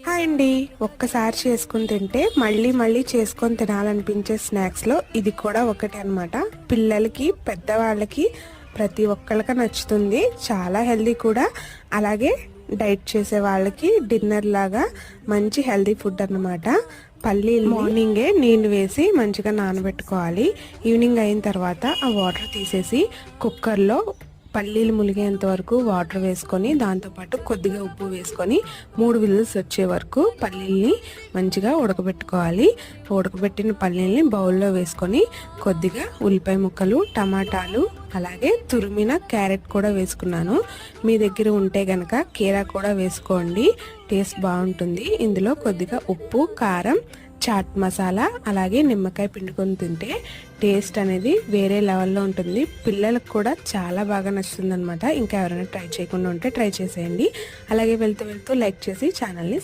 Hi అండి. ఒక్కసారి చేసుకుని తింటే మళ్ళీ మళ్ళీ చేసుకొని తినాలనిపించే స్నాక్స్లో ఇది కూడా ఒకటి అన్నమాట. పిల్లలకి పెద్దవాళ్ళకి ప్రతి ఒక్కళ్ళకి నచ్చుతుంది. చాలా హెల్దీ కూడా. అలాగే డైట్ చేసే వాళ్ళకి డిన్నర్ లాగా మంచి హెల్దీ ఫుడ్ అన్నమాట. పల్లీలు మార్నింగే నీళ్లు వేసి మంచిగా నానబెట్టుకోవాలి. ఈవినింగ్ అయిన తర్వాత ఆ వాటర్ తీసేసి కుక్కర్లో పల్లీలు ములిగేంత వరకు వాటర్ వేసుకొని దాంతోపాటు కొద్దిగా ఉప్పు వేసుకొని 3 విజిల్స్ వచ్చే వరకు పల్లీల్ని మంచిగా ఉడకబెట్టుకోవాలి. ఉడకబెట్టిన పల్లీల్ని బౌల్లో వేసుకొని కొద్దిగా ఉల్లిపాయ ముక్కలు, టమాటాలు, అలాగే తురిమిన క్యారెట్ కూడా వేసుకున్నాను. మీ దగ్గర ఉంటే గనక కీరా కూడా వేసుకోండి, టేస్ట్ బాగుంటుంది. ఇందులో కొద్దిగా ఉప్పు, కారం, చాట్ మసాలా, అలాగే నిమ్మకాయ పిండుకొని తింటే టేస్ట్ అనేది వేరే లెవెల్లో ఉంటుంది. పిల్లలకు కూడా చాలా బాగా నచ్చుతుంది అనమాట. ఇంకా ఎవరైనా ట్రై చేయకుండా ఉంటే ట్రై చేసేయండి. అలాగే వెళ్తూ లైక్ చేసి ఛానల్ని